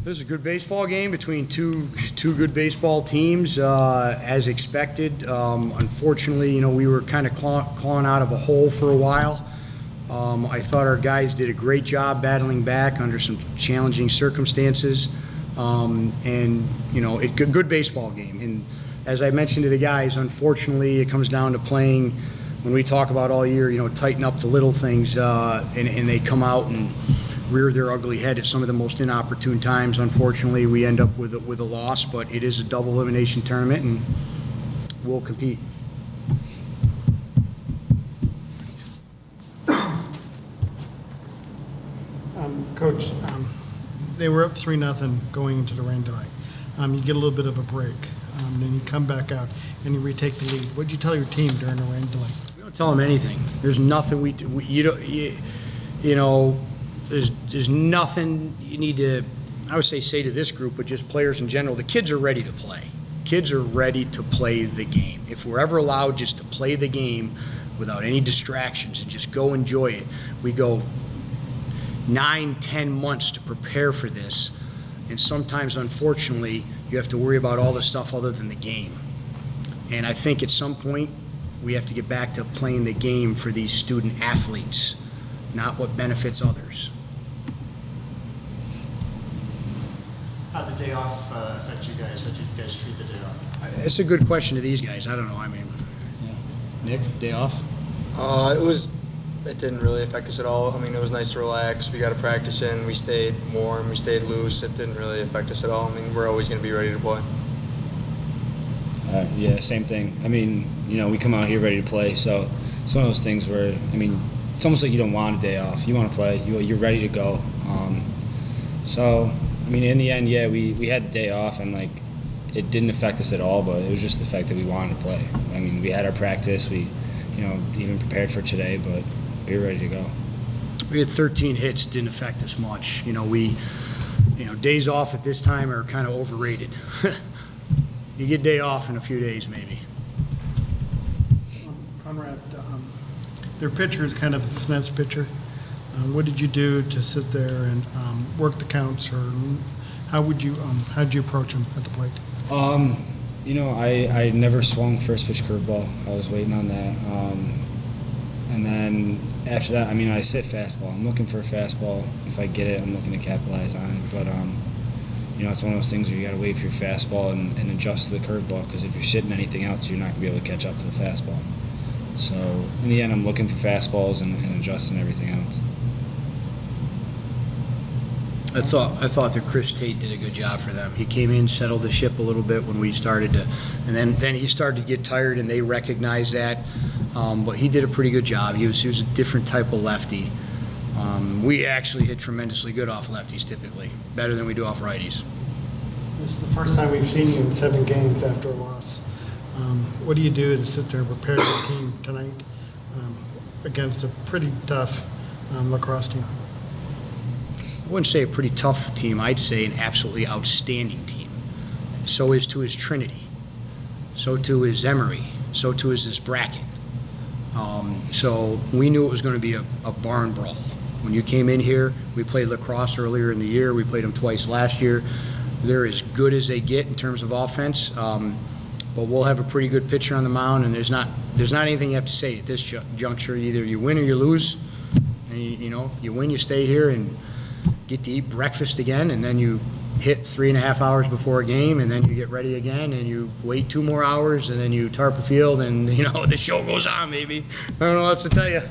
This is a good baseball game between two good baseball teams, as expected. Unfortunately, we were kind of clawing out of a hole for a while. I thought our guys did a great job battling back under some challenging circumstances, good baseball game. And as I mentioned to the guys, unfortunately, it comes down to playing. When we talk about all year, tighten up the little things, and they come out and rear their ugly head at some of the most inopportune times. Unfortunately, we end up with a loss, but it is a double elimination tournament, and we'll compete. Coach, they were up 3-0 going into the rain delay. You get a little bit of a break, then you come back out and you retake the lead. What did you tell your team during the rain delay? We don't tell them anything. There's nothing There's nothing you need to, I would say to this group, but just players in general. The kids are ready to play. Kids are ready to play the game. If we're ever allowed just to play the game without any distractions and just go enjoy it, we go 9-10 months to prepare for this. And sometimes, unfortunately, you have to worry about all the stuff other than the game. And I think at some point, we have to get back to playing the game for these student athletes, not what benefits others. How'd the day off affect you guys? How'd you guys treat the day off? It's a good question to these guys. I don't know. Nick, day off? It didn't really affect us at all. It was nice to relax. We got to practice in. We stayed warm. We stayed loose. It didn't really affect us at all. We're always going to be ready to play. Yeah, same thing. We come out here ready to play, so it's one of those things where, it's almost like you don't want a day off. You want to play. You're ready to go. In the end, yeah, we had the day off, and it didn't affect us at all. But it was just the fact that we wanted to play. We had our practice. We, even prepared for today, but we were ready to go. We had 13 hits. It didn't affect us much. Days off at this time are kind of overrated. You get day off in a few days, maybe. Conrad, their pitcher is kind of a finesse pitcher. What did you do to sit there and work the counts, or how did you approach him at the plate? I never swung first pitch curveball. I was waiting on that. And then after that, I sit fastball. I'm looking for a fastball. If I get it, I'm looking to capitalize on it. But, it's one of those things where you got to wait for your fastball and adjust to the curveball, because if you're sitting anything else, you're not going to be able to catch up to the fastball. So in the end, I'm looking for fastballs and adjusting everything else. I thought that Chris Tate did a good job for them. He came in, settled the ship a little bit when we started to, and then he started to get tired, and they recognized that. But he did a pretty good job. He was a different type of lefty. We actually hit tremendously good off lefties typically, better than we do off righties. This is the first time we've seen you in 7 games after a loss. What do you do to sit there and prepare your team tonight against a pretty tough lacrosse team? I wouldn't say a pretty tough team. I'd say an absolutely outstanding team. So is Trinity. So too is Emory. So too is this bracket. So we knew it was going to be a barn brawl. When you came in here, we played lacrosse earlier in the year. We played them twice last year. They're as good as they get in terms of offense. But we'll have a pretty good pitcher on the mound, and there's not anything you have to say at this juncture. Either you win or you lose. And you win, you stay here and get to eat breakfast again, and then you hit 3.5 hours before a game, and then you get ready again, and you wait 2 more hours, and then you tarp a field, and the show goes on, baby. I don't know what else to tell you.